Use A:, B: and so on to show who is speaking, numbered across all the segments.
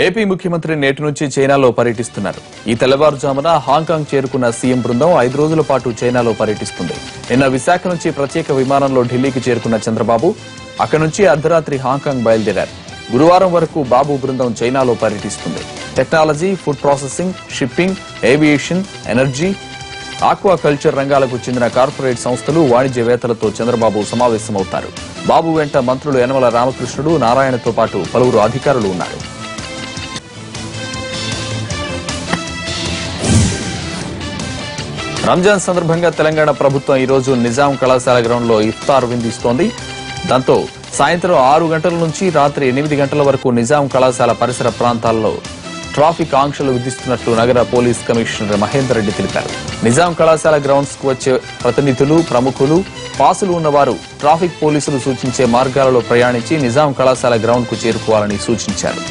A: AP ముఖ్యమంత్రి నేటి నుంచి చైనాలో పర్యటిస్తున్నారు. ఈ తెల్లవారుజామున హాంకాంగ్ చేరుకున్న సీఎం బృందం 5 రోజుల పాటు చైనాలో పర్యటిస్తుంది. నిన్న విశాఖ నుంచి ప్రత్యేక విమానంలో ఢిల్లీకి చేరుకున్న చంద్రబాబు అక్కడి నుంచి అర్ధరాత్రి హాంకాంగ్ బయలుదేరారు. గురువారం వరకు బాబు బృందం చైనాలో పర్యటిస్తుంది. Technology, food processing, shipping, aviation, energy, aquaculture రంగాలకు చెందిన కార్పొరేట్ సంస్థలు, వాణిజ్యవేత్తలతో చంద్రబాబు సమావేశమవుతారు. బాబు వెంట మంత్రులు యనమల రామకృష్ణుడు, నారాయణతో పాటు పలువురు అధికారులు ఉన్నారు. రంజాన్ సందర్భంగా తెలంగాణ ప్రభుత్వం ఈ రోజు నిజాం కళాశాల గ్రౌండ్ లో ఇఫ్తార్ విందిస్తోంది. దాంతో సాయంత్రం 6 గంటల నుంచి రాత్రి 8 గంటల వరకు నిజాం కళాశాల పరిసర ప్రాంతాల్లో ట్రాఫిక్ ఆంక్షలు విధిస్తున్నట్లు నగర పోలీస్ కమిషనర్ మహేందర్ రెడ్డి తెలిపారు. నిజాం కళాశాల గ్రౌండ్స్ కు వచ్చే ప్రతినిధులు, ప్రముఖులు, పాసులు ఉన్నవారు ట్రాఫిక్ పోలీసులు సూచించే మార్గాలలో ప్రయాణించి నిజాం కళాశాల గ్రౌండ్ కు చేరుకోవాలని సూచించారు.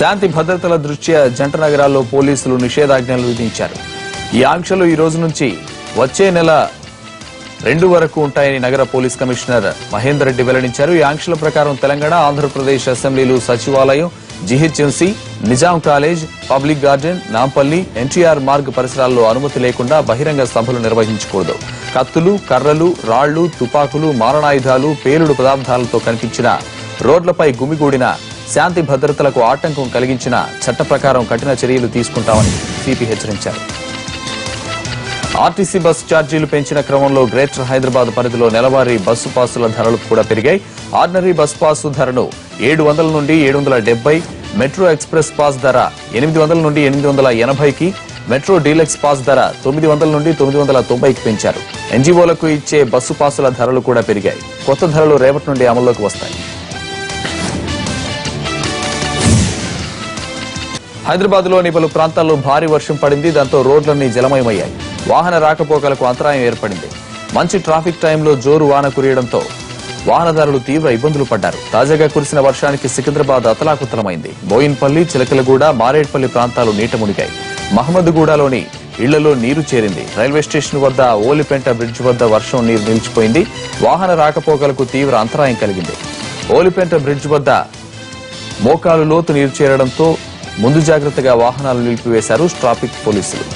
A: శాంతి భద్రతల దృష్ట్యా జంట నగరాల్లో పోలీసులు నిషేధాజ్ఞలు విధించారు. ఈ ఆంక్షలు ఈ రోజు నుంచి వచ్చే నెల 2 వరకు ఉంటాయని నగర పోలీస్ కమిషనర్ మహేందర్ రెడ్డి వెల్లడించారు. ఈ ఆంక్షల ప్రకారం తెలంగాణ, ఆంధ్రప్రదేశ్ అసెంబ్లీలు, సచివాలయం, GHMC, Nizam college, public garden, Nampally, NTR Marg పరిసరాల్లో అనుమతి లేకుండా బహిరంగ సభలు నిర్వహించకూడదు. కత్తులు, కర్రలు, రాళ్లు, తుపాకులు, మారణాయుధాలు, పేలుడు పదార్థాలతో కనిపించిన రోడ్లపై గుమిగూడిన శాంతి భద్రతలకు ఆటంకం కలిగించిన చట్ట ప్రకారం కఠిన చర్యలు తీసుకుంటామని సిపి హెచ్చరించారు. ఆర్టీసీ బస్సు ఛార్జీలు పెంచిన క్రమంలో గ్రేటర్ హైదరాబాద్ పరిధిలో నెలవారీ బస్సు పాసుల ధరలు కూడా పెరిగాయి. ఆర్డినరీ బస్సు పాసు ధరను 700 నుండి 770, మెట్రో ఎక్స్ప్రెస్ పాస్ ధర 800 నుండి 880కి, మెట్రో డీలక్స్ పాస్ ధర 900 నుండి 990కి పెంచారు. ఎన్జీఓలకు ఇచ్చే బస్సు పాసుల ధరలు కూడా పెరిగాయి. కొత్త ధరలు రేపటి నుండి అమల్లోకి వస్తాయి. హైదరాబాద్ లోని పలు ప్రాంతాల్లో భారీ వర్షం పడింది. దాంతో రోడ్లన్నీ జలమయమయ్యాయి. వాహన రాకపోకలకు అంతరాయం ఏర్పడింది. మంచి ట్రాఫిక్ టైంలో జోరు వాన కురియడంతో వాహనదారులు తీవ్ర ఇబ్బందులు పడ్డారు. తాజాగా కురిసిన వర్షానికి సికింద్రాబాద్ అతలాకుతలమైంది. బోయిన్పల్లి, చిలకలగూడ, మారేడ్పల్లి ప్రాంతాలు నీట మునిగాయి. మహమ్మద్గూడలోని ఇళ్లలో నీరు చేరింది. రైల్వే స్టేషన్ వద్ద ఓలిపెంట బ్రిడ్జ్ వద్ద వర్షం నీరు నిలిచిపోయింది. వాహన రాకపోకలకు తీవ్ర అంతరాయం కలిగింది. ఓలిపెంట బ్రిడ్జ్ వద్ద మోకాలు లోతు నీరు చేరడంతో ముందు జాగ్రత్తగా వాహనాలు నిలిపివేశారు ట్రాఫిక్ పోలీసులు.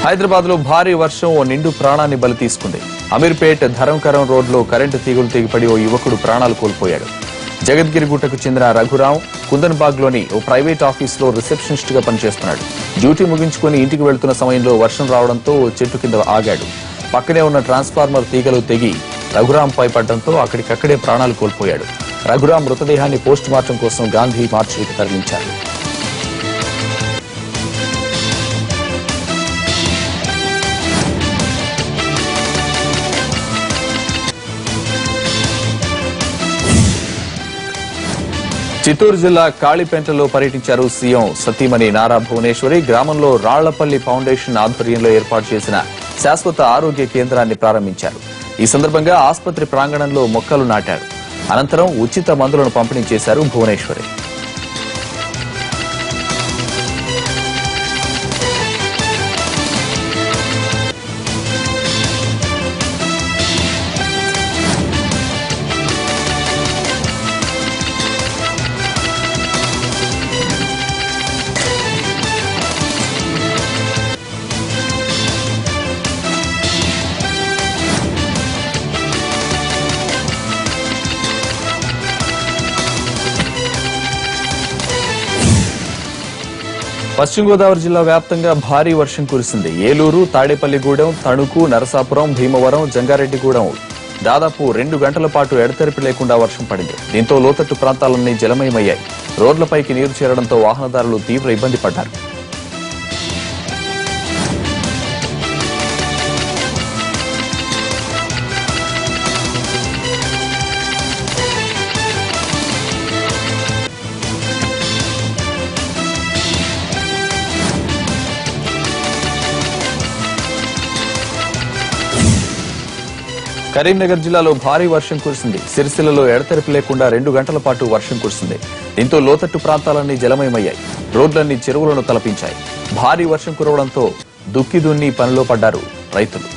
A: హైదరాబాద్ లో భారీ వర్షం ఓ నిండు ప్రాణాన్ని బలి తీసుకుంది. అమీర్పేట్ ధరంకరం రోడ్లో కరెంటు తీగలు తెగిపడి ఓ యువకుడు ప్రాణాలు కోల్పోయాడు. జగద్గిరిగుట్టకు చెందిన రఘురాం కుందన్బాగ్ లోని ఓ ప్రైవేట్ ఆఫీసులో రిసెప్షనిస్ట్ గా పనిచేస్తున్నాడు. డ్యూటీ ముగించుకుని ఇంటికి వెళ్తున్న సమయంలో వర్షం రావడంతో ఓ చెట్టు కింద ఆగాడు. పక్కనే ఉన్న ట్రాన్స్ఫార్మర్ తీగలు తెగి రఘురాంపై పడడంతో అక్కడికక్కడే ప్రాణాలు కోల్పోయాడు. రఘురాం మృతదేహాన్ని పోస్ట్ మార్టం కోసం గాంధీ మార్చురీకి తరలించారు. చిత్తూరు జిల్లా కాళీపేంటలో పర్యటించారు సీఎం సతీమణి నారా భువనేశ్వరి. గ్రామంలో రాళ్లపల్లి ఫౌండేషన్ ఆధ్వర్యంలో ఏర్పాటు చేసిన శాశ్వత ఆరోగ్య కేంద్రాన్ని ప్రారంభించారు. ఈ సందర్భంగా ఆసుపత్రి ప్రాంగణంలో మొక్కలు నాటారు. అనంతరం ఉచిత మందులను పంపిణీ చేశారు భువనేశ్వరి. పశ్చిమ గోదావరి జిల్లా వ్యాప్తంగా భారీ వర్షం కురిసింది. ఏలూరు, తాడేపల్లిగూడెం, తణుకు, నరసాపురం, భీమవరం, జంగారెడ్డిగూడెం దాదాపు 2 గంటల పాటు ఎడతెరిపి లేకుండా వర్షం పడింది. దీంతో లోతట్టు ప్రాంతాలన్నీ జలమయమయ్యాయి. రోడ్లపైకి నీరు చేరడంతో వాహనదారులు తీవ్ర ఇబ్బంది పడ్డారు. కరీంనగర్ జిల్లాలో భారీ వర్షం కురిసింది. సిరిసిల్లలో ఎడతెరిపి లేకుండా 2 గంటల పాటు వర్షం కురిసింది. దీంతో లోతట్టు ప్రాంతాలన్నీ జలమయమయ్యాయి. రోడ్లన్నీ చెరువులను తలపించాయి. భారీ వర్షం కురవడంతో దుక్కి దున్ని పనిలో పడ్డారు రైతులు.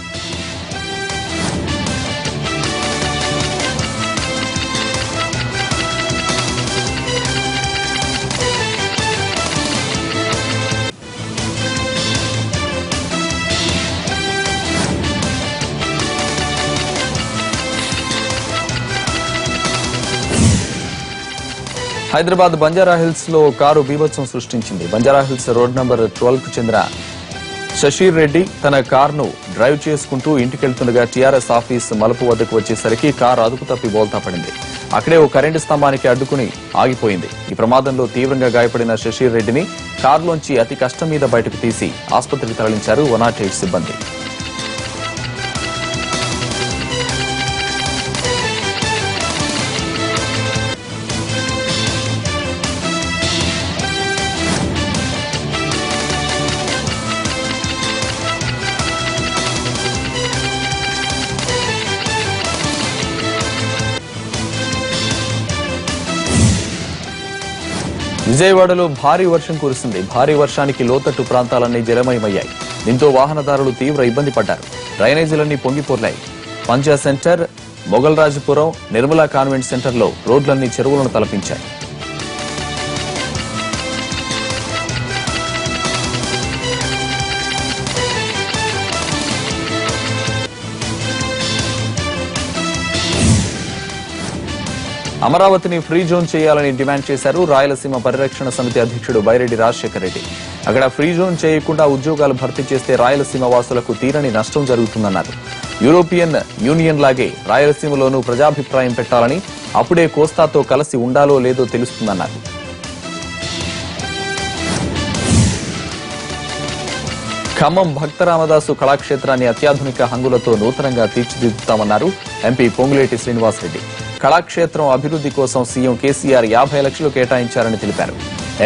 A: హైదరాబాద్ బంజారాహిల్స్ లో కారు బీభత్సం సృష్టించింది. బంజారాహిల్స్ రోడ్ నంబర్ 12 కు చెందిన శశీర్ రెడ్డి తన కారును డ్రైవ్ చేసుకుంటూ ఇంటికెళ్తుండగా టీఆర్ఎస్ ఆఫీస్ మలుపు వద్దకు వచ్చేసరికి కారు అదుపు తప్పి బోల్తా పడింది. అక్కడే ఓ కరెంటు స్తంభానికి అడ్డుకుని ఆగిపోయింది. ఈ ప్రమాదంలో తీవ్రంగా గాయపడిన శశీర్ రెడ్డిని కారులోంచి అతి కష్టం మీద బయటకు తీసి ఆసుపత్రికి తరలించారు 108 సిబ్బంది. విజయవాడలో భారీ వర్షం కురిసింది. భారీ వర్షానికి లోతట్టు ప్రాంతాలన్నీ జలమయమయ్యాయి. దీంతో వాహనదారులు తీవ్ర ఇబ్బంది పడ్డారు. డ్రైనేజీలన్నీ పొంగిపోర్లాయి. పంజా సెంటర్, మొగల్రాజపురం, నిర్మలా కాన్వెంట్ సెంటర్లో రోడ్లన్నీ చెరువులను తలపించాయి. అమరావతిని ఫ్రీ జోన్ చేయాలని డిమాండ్ చేశారు రాయలసీమ పరిరక్షణ సమితి అధ్యక్షుడు బైరెడ్డి రాజశేఖర రెడ్డి. అక్కడ ఫ్రీ జోన్ చేయకుండా ఉద్యోగాలు భర్తీ చేస్తే రాయలసీమ వాసులకు తీరని నష్టం జరుగుతుందన్నారు. యూరోపియన్ యూనియన్ లాగే రాయలసీమలోనూ ప్రజాభిప్రాయం పెట్టాలని, అప్పుడే కోస్తాతో కలిసి ఉండాలో లేదో తెలుస్తుందన్నారు. ఖమ్మం భక్తరామదాసు కళాక్షేత్రాన్ని అత్యాధునిక హంగులతో నూతనంగా తీర్చిదిద్దుతామన్నారు ఎంపీ పొంగులేటి శ్రీనివాసరెడ్డి. కళాక్షేత్రం అభివృద్ధి కోసం సీఎం కేసీఆర్ 50 లక్షలు కేటాయించారని తెలిపారు.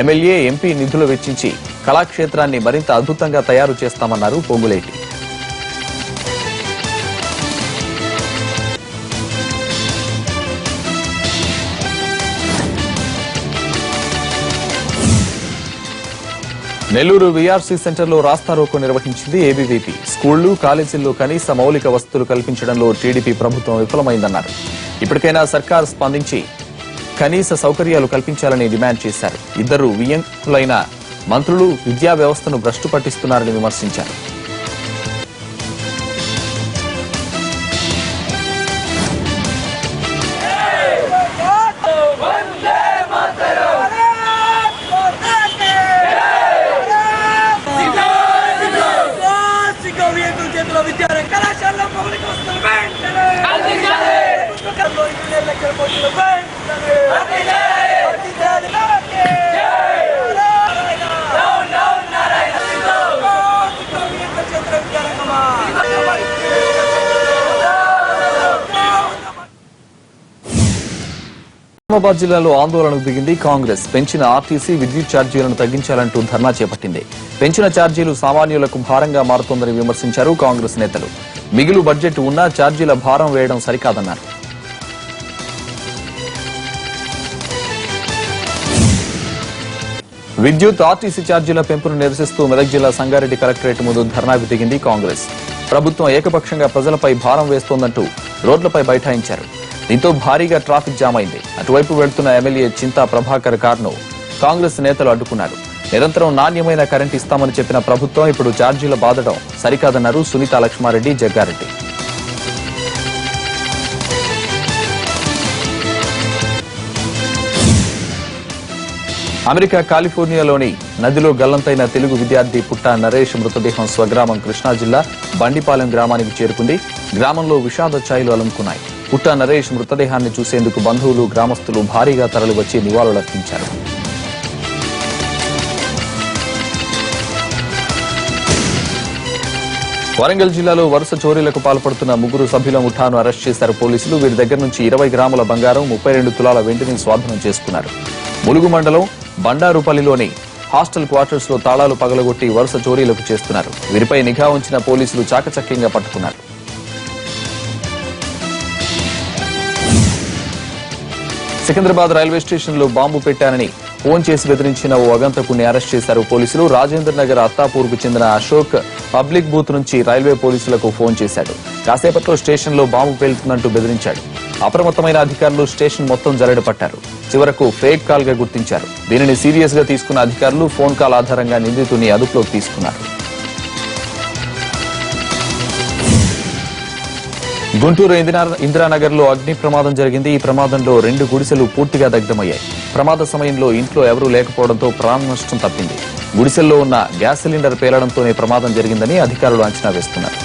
A: ఎమ్మెల్యే, ఎంపీ నిధులు వెచ్చించి కళాక్షేత్రాన్ని మరింత అద్భుతంగా తయారు చేస్తామన్నారు పొంగులేటి. నెల్లూరు వీఆర్సీ సెంటర్లో రాస్తారోకో నిర్వహించింది ఏబీవీపీ. స్కూళ్లు, కాలేజీల్లో కనీస మౌలిక వసతులు కల్పించడంలో టీడీపీ ప్రభుత్వం విఫలమైందన్నారు. ఇప్పటికైనా సర్కార్ స్పందించి కనీస సౌకర్యాలు కల్పించాలని డిమాండ్ చేశారు. ఇద్దరు వియ్యంకులైన మంత్రులు విద్యా వ్యవస్థను భ్రష్టు పట్టిస్తున్నారని విమర్శించారు. నిజామాబాద్ జిల్లాలో ఆందోళనకు దిగింది కాంగ్రెస్. పెంచిన ఆర్టీసీ, విద్యుత్ ఛార్జీలను తగ్గించాలంటూ ధర్నా చేపట్టింది. పెంచిన ఛార్జీలు సామాన్యులకు భారంగా మారుతోందని విమర్శించారు కాంగ్రెస్ నేతలు. మిగులు బడ్జెట్ ఉన్నా ఛార్జీల భారం వేయడం సరికాదన్నారు. విద్యుత్, ఆర్టీసీ ఛార్జీల పెంపును నిరసిస్తూ మెదక్ జిల్లా సంగారెడ్డి కలెక్టరేట్ ముందు ధర్నాకు దిగింది కాంగ్రెస్. ప్రభుత్వం ఏకపక్షంగా ప్రజలపై భారం వేస్తోందంటూ రోడ్లపై బైఠాయించారు. దీంతో భారీగా ట్రాఫిక్ జామ్ అయింది. అటువైపు వెళ్తున్న ఎమ్మెల్యే చింతా ప్రభాకర్ కారును కాంగ్రెస్ నేతలు అడ్డుకున్నారు. నిరంతరం నాణ్యమైన కరెంట్ ఇస్తామని చెప్పిన ప్రభుత్వం ఇప్పుడు ఛార్జీల బాధడం సరికాదన్నారు సునీత లక్ష్మారెడ్డి, జగ్గారెడ్డి. అమెరికా కాలిఫోర్నియాలోని నదిలో గల్లంతైన తెలుగు విద్యార్థి పుట్టా నరేష్ మృతదేహం స్వగ్రామం కృష్ణా జిల్లా బండిపాలెం గ్రామానికి చేరుకుంది. గ్రామంలో విషాద ఛాయలు అలుముకున్నాయి. పుట్టా నరేష్ మృతదేహాన్ని చూసేందుకు బంధువులు, గ్రామస్తులు భారీగా తరలివచ్చి నివాళులర్పించారు. వరంగల్ జిల్లాలో వరుస చోరీలకు పాల్పడుతున్న 3 సభ్యుల ముఠాను అరెస్ట్ చేశారు పోలీసులు. వీరి దగ్గర నుంచి 20 గ్రాముల బంగారం, 32 తులాల వెండిని స్వాధీనం చేసుకున్నారు. ములుగు మండలం బండారుపల్లిలోని హాస్టల్ క్వార్టర్స్ లో తాళాలు పగలగొట్టి వరుస చోరీలకు చేస్తున్నారు. వీరిపై నిఘా ఉంచిన పోలీసులు చాకచక్యంగా పట్టుకున్నారు. సికింద్రాబాద్ రైల్వే స్టేషన్ లో బాంబు పెట్టానని ఫోన్ చేసి బెదిరించిన ఓ అగంతకుడిని అరెస్ట్ చేశారు పోలీసులు. రాజేంద్ర నగర్ అత్తాపూర్కు చెందిన అశోక్ పబ్లిక్ బూత్ నుంచి రైల్వే పోలీసులకు ఫోన్ చేశాడు. కాసేపట్లో స్టేషన్ లో బాంబు పేలుతున్నట్టు బెదిరించాడు. అప్రమత్తమైన అధికారులు స్టేషన్ మొత్తం జల్లెడ పట్టారు. చివరకు ఫేక్ కాల్ గా గుర్తించారు. దీనిని సీరియస్ గా తీసుకున్న అధికారులు ఫోన్ కాల్ ఆధారంగా నిందితుడిని అదుపులోకి తీసుకున్నారు. గుంటూరు ఇందిరానగర్ లో అగ్ని ప్రమాదం జరిగింది. ఈ ప్రమాదంలో 2 గుడిసెలు పూర్తిగా దగ్ధమయ్యాయి. ప్రమాద సమయంలో ఇంట్లో ఎవరూ లేకపోవడంతో ప్రాణ నష్టం తప్పింది. గుడిసెల్లో ఉన్న గ్యాస్ సిలిండర్ పేలడంతోనే ప్రమాదం జరిగిందని అధికారులు అంచనా వేస్తున్నారు.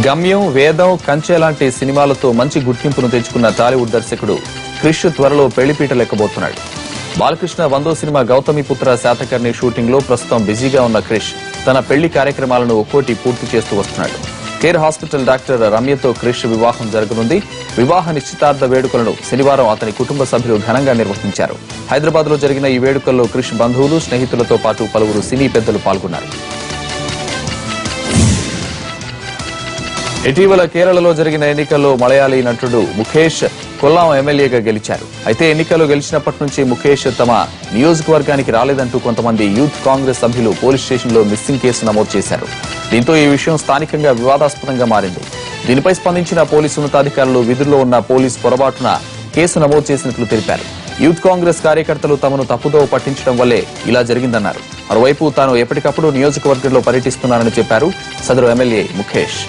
A: గమ్యం, వేదం, కంచె లాంటి సినిమాలతో మంచి గుర్తింపును తెచ్చుకున్న టాలీవుడ్ దర్శకుడు క్రిష్ త్వరలో పెళ్లిపీట లెక్కబోతున్నాడు. బాలకృష్ణ 100వ సినిమా గౌతమిపుత్ర శాతకర్ణి షూటింగ్ లో ప్రస్తుతం బిజీగా ఉన్న క్రిష్ తన పెళ్లి కార్యక్రమాలను ఒక్కోటి పూర్తి చేస్తూ వస్తున్నాడు. కేర్ హాస్పిటల్ డాక్టర్ రమ్యతో క్రిష్ వివాహం జరగనుంది. వివాహ నిశ్చితార్థ వేడుకలను శనివారం అతని కుటుంబ సభ్యులు ఘనంగా నిర్వహించారు. హైదరాబాద్ లో జరిగిన ఈ వేడుకల్లో క్రిష్ బంధువులు, స్నేహితులతో పాటు పలువురు సినీ పెద్దలు పాల్గొన్నారు. ఇటీవల కేరళలో జరిగిన ఎన్నికల్లో మలయాళీ నటుడు ముఖేష్ కొల్లాం ఎమ్మెల్యేగా గెలిచారు. అయితే ఎన్నికల్లో గెలిచినప్పటి నుంచి ముఖేష్ తమ నియోజకవర్గానికి రాలేదంటూ కొంతమంది యూత్ కాంగ్రెస్ సభ్యులు పోలీస్ స్టేషన్లో మిస్సింగ్ కేసు నమోదు చేశారు. దీంతో ఈ విషయం స్థానికంగా వివాదాస్పదంగా మారింది. దీనిపై స్పందించిన పోలీసు ఉన్నతాధికారులు విధుల్లో ఉన్న పోలీసు పొరపాటున కేసు నమోదు చేసినట్లు తెలిపారు. యూత్ కాంగ్రెస్ కార్యకర్తలు తమను తప్పుదోవ పట్టించడం వల్లే ఇలా జరిగిందన్నారు. మరోవైపు తాను ఎప్పటికప్పుడు నియోజకవర్గంలో పర్యటిస్తున్నానని చెప్పారు సదరు ఎమ్మెల్యే ముఖేష్.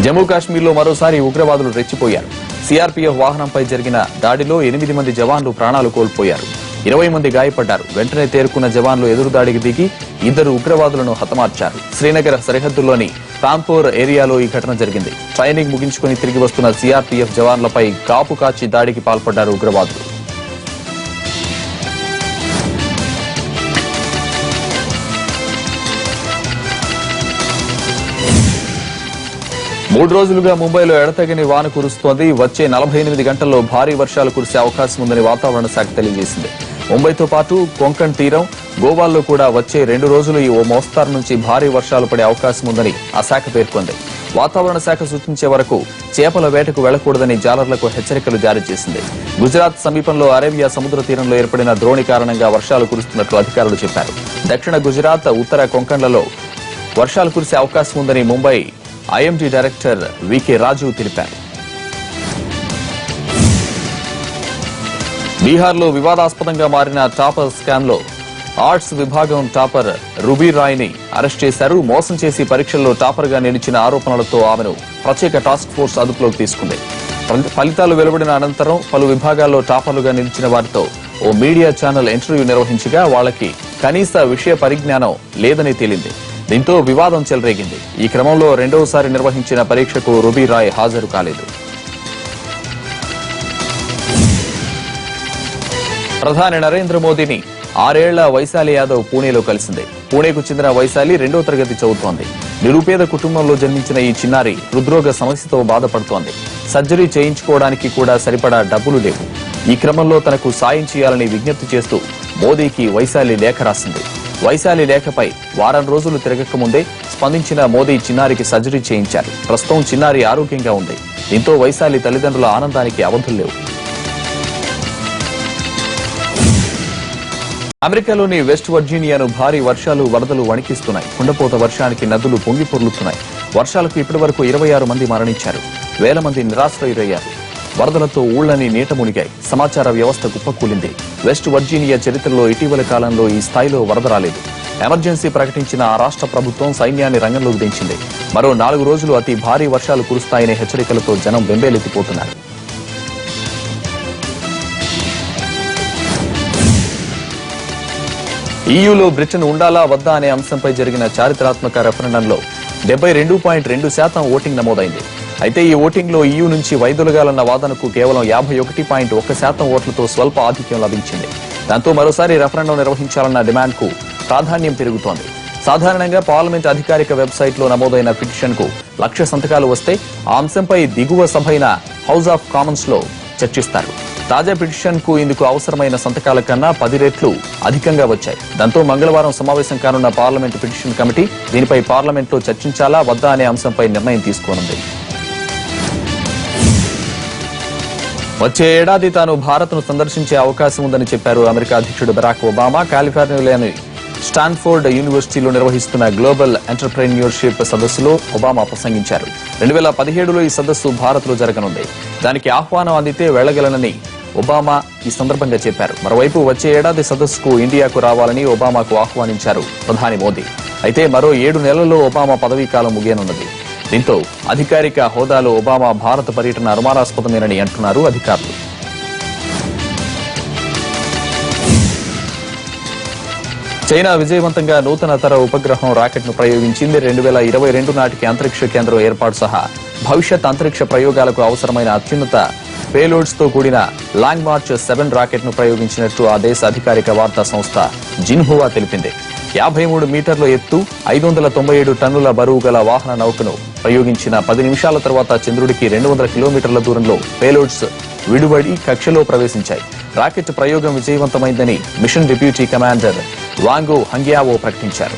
A: జమ్మూ కాశ్మీర్లో మరోసారి ఉగ్రవాదులు రెచ్చిపోయారు. సీఆర్పీఎఫ్ వాహనంపై జరిగిన దాడిలో 8 మంది జవాన్లు ప్రాణాలు కోల్పోయారు. 20 మంది గాయపడ్డారు. వెంటనే తేరుకున్న జవాన్లు ఎదురుదాడికి దిగి 2 ఉగ్రవాదులను హతమార్చారు. శ్రీనగర్ సరిహద్దుల్లోని పాంపోర్ ఏరియాలో ఈ ఘటన జరిగింది. ట్రైనింగ్ ముగించుకుని తిరిగి వస్తున్న సీఆర్పీఎఫ్ జవాన్లపై కాపు కాచి దాడికి పాల్పడ్డారు ఉగ్రవాదులు. మూడు రోజులుగా ముంబైలో ఎడతెగని వాన కురుస్తోంది. వచ్చే 48 గంటల్లో భారీ వర్షాలు కురిసే అవకాశం ఉందని వాతావరణ శాఖ తెలియజేసింది. ముంబైతో పాటు కొంకణ్ తీరం, గోవాల్లో కూడా వచ్చే 2 రోజులు ఓ మోస్తారు నుంచి భారీ వర్షాలు పడే అవకాశం ఉందని ఆ శాఖ పేర్కొంది. వాతావరణ శాఖ సూచించే వరకు చేపల వేటకు వెళ్లకూడదని జాలర్లకు హెచ్చరికలు జారీ చేసింది. గుజరాత్ సమీపంలో అరేబియా సముద్ర తీరంలో ఏర్పడిన ద్రోణి కారణంగా వర్షాలు కురుస్తున్నట్లు అధికారులు చెప్పారు. దక్షిణ గుజరాత్, ఉత్తర కొంకణ్లలో వర్షాలు కురిసే అవకాశం ఉందని ముంబై ఐఎండీ డైరెక్టర్ వికే రాజు తెలిపారు. బీహార్లో వివాదాస్పదంగా మారిన టాపర్ స్కామ్ లో ఆర్ట్స్ విభాగం టాపర్ రుబీ రాయ్ ని అరెస్ట్ చేశారు. మోసం చేసి పరీక్షల్లో టాపర్ గా నిలిచిన ఆరోపణలతో ఆమెను ప్రత్యేక టాస్క్ ఫోర్స్ అదుపులోకి తీసుకుంది. ఫలితాలు వెలువడిన అనంతరం పలు విభాగాల్లో టాపర్లుగా నిలిచిన వారితో ఓ మీడియా ఛానల్ ఇంటర్వ్యూ నిర్వహించగా వాళ్లకి కనీస విషయ పరిజ్ఞానం లేదని తేలింది. దీంతో వివాదం చెలరేగింది. ఈ క్రమంలో 2వసారి నిర్వహించిన పరీక్షకు రుబీ రాయ్ హాజరు కాలేదు. ప్రధాని నరేంద్ర మోదీని 6 ఏళ్ల వైశాలి యాదవ్ పూణేలో కలిసింది. పూణేకు చెందిన వైశాలి 2వ తరగతి చదువుతోంది. నిరుపేద కుటుంబంలో జన్మించిన ఈ చిన్నారి హృద్రోగ సమస్యతో బాధపడుతోంది. సర్జరీ చేయించుకోవడానికి కూడా సరిపడా డబ్బులు లేవు. ఈ క్రమంలో తనకు సాయం చేయాలని విజ్ఞప్తి చేస్తూ మోదీకి వైశాలి లేఖ రాసింది. వైశాలి లేఖపై వారం రోజులు తిరగకముందే స్పందించిన మోదీ చిన్నారికి సర్జరీ చేయించారు. ప్రస్తుతం చిన్నారి ఆరోగ్యంగా ఉంది. దీంతో వైశాలి తల్లిదండ్రుల ఆనందానికి అవధులు లేవు. అమెరికాలోని వెస్ట్ వర్జీనియాను భారీ వర్షాలు, వరదలు వణికిస్తున్నాయి. కుండపోత వర్షానికి నదులు పొంగి పొర్లుతున్నాయి. వర్షాలకు ఇప్పటివరకు 26 మంది మరణించారు. వేల మంది నిరాశ్రయులయ్యారు. వరదలతో ఊళ్లని నీట మునిగాయి. సమాచార వ్యవస్థ కుప్పకూలింది. వెస్ట్ వర్జీనియా చరిత్రలో ఇటీవల కాలంలో ఈ స్థాయిలో వరద రాలేదు. ఎమర్జెన్సీ ప్రకటించిన ఆ రాష్ట్ర ప్రభుత్వం సైన్యాన్ని రంగంలోకి దించింది. మరో 4 రోజులు అతి భారీ వర్షాలు కురుస్తాయనే హెచ్చరికలతో జనం బెంబేలెత్తిపోతున్నారు. ఈయూలో బ్రిటన్ ఉండాలా వద్దా అనే అంశంపై జరిగిన చారిత్రాత్మక రెఫరెండంలో 72.2% ఓటింగ్ నమోదైంది. అయితే ఈ ఓటింగ్ లో ఈయూ నుంచి వైదొలగాలన్న వాదనకు కేవలం 51.1% ఓట్లతో స్వల్ప ఆధిక్యం లభించింది. దాంతో మరోసారి రెఫరెండం నిర్వహించాలన్న డిమాండ్ కు ప్రాధాన్యం పెరుగుతోంది. సాధారణంగా పార్లమెంట్ అధికారిక వెబ్సైట్ లో నమోదైన పిటిషన్ కు 1,00,000 సంతకాలు వస్తే ఆ అంశంపై దిగువ సభైన హౌస్ ఆఫ్ కామన్స్ లో చర్చిస్తారు. తాజా పిటిషన్ కు ఇందుకు అవసరమైన సంతకాల కన్నా 10 రెట్లు అధికంగా వచ్చాయి. దాంతో మంగళవారం సమావేశం కానున్న పార్లమెంటు పిటిషన్ కమిటీ దీనిపై పార్లమెంట్లో చర్చించాలా వద్దా అనే అంశంపై నిర్ణయం తీసుకోనుంది. వచ్చే ఏడాది తాను భారత్ను సందర్శించే అవకాశం ఉందని చెప్పారు అమెరికా అధ్యక్షుడు బరాక్ ఒబామా. కాలిఫోర్నియాలోని స్టాన్ఫోర్డ్ యూనివర్సిటీలో నిర్వహిస్తున్న గ్లోబల్ ఎంటర్ప్రెన్యూర్షిప్ సదస్సులో ఒబామా ప్రసంగించారు. 2017లో ఈ సదస్సు భారత్లో జరగనుంది. దానికి ఆహ్వానం అందితే వెళ్లగలనని ఒబామా ఈ సందర్భంగా చెప్పారు. మరోవైపు వచ్చే ఏడాది సదస్సుకు ఇండియాకు రావాలని ఒబామాకు ఆహ్వానించారు ప్రధాని మోదీ. అయితే మరో 7 నెలల్లో ఒబామా పదవీకాలం ముగియనున్నది. దీంతో అధికారిక హోదాలో ఒబామా భారత పర్యటన అనుమానాస్పదమేనని అంటున్నారు అధికారులు. చైనా విజయవంతంగా నూతన తర ఉపగ్రహం రాకెట్ను ప్రయోగించింది. 2022 నాటికి అంతరిక్ష కేంద్రం ఏర్పాటు సహా భవిష్యత్ అంతరిక్ష ప్రయోగాలకు అవసరమైన అత్యున్నత పేలోడ్స్ తో కూడిన లాంగ్ మార్చ్ 7 రాకెట్ను ప్రయోగించినట్టు ఆ దేశ అధికారిక వార్తా సంస్థ జిన్హువా తెలిపింది. 53 మీటర్ల ఎత్తు 597 టన్నుల బరువు గల వాహన నౌకను ప్రయోగించిన 10 నిమిషాల తర్వాత చంద్రుడికి 200 కిలోమీటర్ల దూరంలో పేలోడ్స్ విడుబడి కక్షలో ప్రవేశించాయి. రాకెట్ ప్రయోగం విజయవంతమైందని మిషన్ డిప్యూటీ కమాండర్ వాంగో హంగ్యావో ప్రకటించారు.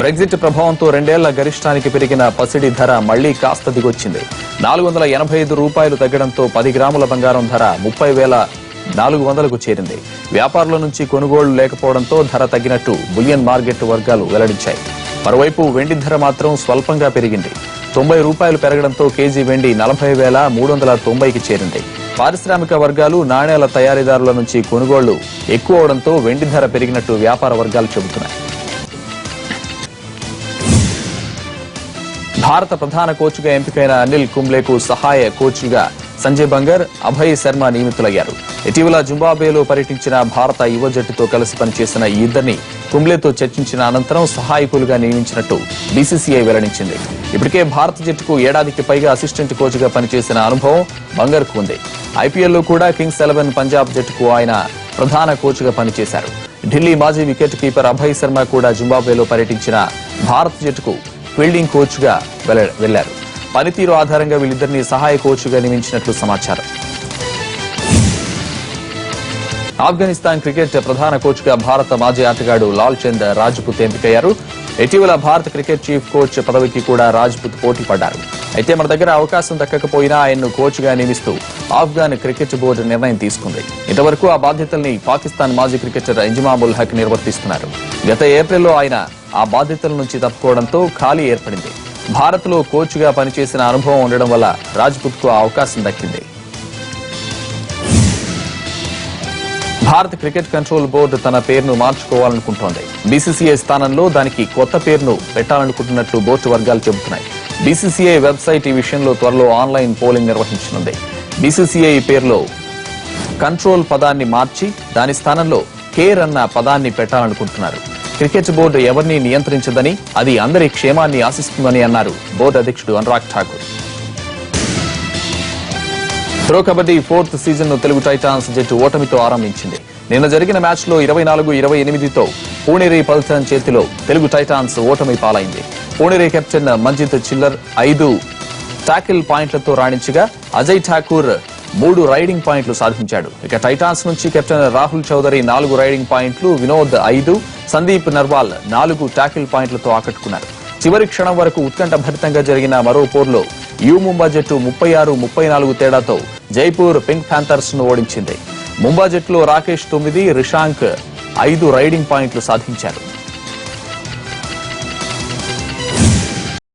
A: బ్రెగ్జిట్ ప్రభావంతో 2 ఏళ్ల గరిష్టానికి పెరిగిన పసిడి ధర మళ్లీ కాస్త దిగొచ్చింది. 485 రూపాయలు తగ్గడంతో 10 గ్రాముల బంగారం ధర 30,400కు చేరింది. వ్యాపారుల నుంచి కొనుగోళ్లు లేకపోవడంతో ధర తగ్గినట్టు బులియన్ మార్కెట్ వర్గాలు వెల్లడించాయి. మరోవైపు వెండి ధర మాత్రం స్వల్పంగా పెరిగింది. 90 రూపాయలు పెరగడంతో కేజీ వెండి 40,390కి చేరింది. పారిశ్రామిక వర్గాలు నాణేల తయారీదారుల నుంచి కొనుగోళ్లు ఎక్కువ అవడంతో వెండి ధర పెరిగినట్టు వ్యాపార వర్గాలు చెబుతున్నాయి. భారత ప్రధాన కోచ్గా ఎంపికైన అనిల్ కుంబ్లేకు సహాయ కోచ్లుగా సంజయ్ బంగర్, అభయ్ శర్మ నియమితులయ్యారు. ఇటీవల జింబాబ్వేలో పర్యటించిన భారత యువ జట్టుతో కలిసి పనిచేసిన ఈ ఇద్దరిని కుంబ్లేతో చర్చించిన అనంతరం సహాయకులుగా నియమించినట్టు బీసీసీఐ వెల్లడించింది. ఇప్పటికే భారత జట్టుకు ఏడాదికి పైగా అసిస్టెంట్ కోచ్గా పనిచేసిన అనుభవం బంగర్కు ఉంది. ఐపీఎల్లో కూడా కింగ్స్ 11 పంజాబ్ జట్టుకు ఆయన ప్రధాన కోచ్గా పనిచేశారు. ఢిల్లీ మాజీ వికెట్ కీపర్ అభయ్ శర్మ కూడా జింబాబ్వేలో పర్యటించిన భారత జట్టుకు ఫీల్డింగ్ కోచ్గా వెళ్లారు. పనితీరు ఆధారంగా వీళ్ళిద్దరిని సహాయ కోచ్గా నియమించినట్లు సమాచారం. ఆఫ్ఘనిస్తాన్ క్రికెట్ ప్రధాన కోచ్గా భారత మాజీ ఆటగాడు లాల్ చంద్ రాజ్పుత్ ఎంపికయ్యారు. ఇటీవల భారత క్రికెట్ చీఫ్ కోచ్ పదవికి కూడా రాజ్పుత్ పోటీ పడ్డారు. అయితే మన దగ్గర అవకాశం దక్కకపోయినా ఆయన్ను కోచ్గా నియమిస్తూ ఆఫ్ఘాన్ క్రికెట్ బోర్డు నిర్ణయం తీసుకుంది. ఇంతవరకు ఆ బాధ్యతల్ని పాకిస్తాన్ మాజీ క్రికెటర్ ఇంజమాముల్ హక్ నిర్వర్తిస్తున్నారు. గత ఏప్రిల్లో ఆయన ఆ బాధ్యతల నుంచి తప్పుకోవడంతో ఖాళీ ఏర్పడింది. భారత్లో కోచ్గా పనిచేసిన అనుభవం ఉండడం వల్ల రాజ్పుత్కు ఆ అవకాశం దక్కింది. భారత క్రికెట్ కంట్రోల్ బోర్డు తన పేరును మార్చుకోవాలనుకుంటోంది. బీసీసీఐ స్థానంలో దానికి కొత్త పేరును పెట్టాలనుకుంటున్నట్లు బోర్డు వర్గాలు చెబుతున్నాయి. బీసీసీఐ వెబ్సైట్ ఈ విషయంలో త్వరలో ఆన్లైన్ పోలింగ్ నిర్వహించనుంది. బీసీసీఐ పేరులో కంట్రోల్ పదాన్ని మార్చి దాని స్థానంలో కేర్ అన్న పదాన్ని పెట్టాలనుకుంటున్నారు. క్రికెట్ బోర్డు ఎవరిని నియంత్రించదని, అది అందరి క్షేమాన్ని ఆశిస్తుందని అన్నారు బోర్డు అధ్యక్షుడు అనురాగ్ ఠాకూర్. ప్రో కబడ్డీ 4th సీజన్ను తెలుగు టైటాన్స్ జట్టు ఓటమితో ఆరంభించింది. నిన్న జరిగిన మ్యాచ్లో 24-28తో పూణేరి పల్సన్ చేతిలో తెలుగు టైటాన్స్ ఓటమి పాలైంది. పూణేరి కెప్టెన్ మంజిత్ చిల్లర్ 5 టాకిల్ పాయింట్లతో రాణించగా అజయ్ ఠాకూర్ 3 రైడింగ్ పాయింట్లు సాధించాడు. ఇక టైటాన్స్ నుంచి కెప్టెన్ రాహుల్ చౌదరి 4 రైడింగ్ పాయింట్లు, వినోద్ 5, సందీప్ నర్వాల్ 4 టాకిల్ పాయింట్లతో ఆకట్టుకున్నారు. చివరి క్షణం వరకు ఉత్కంఠభరితంగా జరిగిన మరో పోర్లో యు ముంబా జట్టు 36-34 తేడాతో జైపూర్ పింక్ ప్యాంథర్స్ ను ఓడించింది. ముంబా జట్టులో రాకేష్ 9, రిషాంక్ 5 రైడింగ్ పాయింట్లు సాధించారు.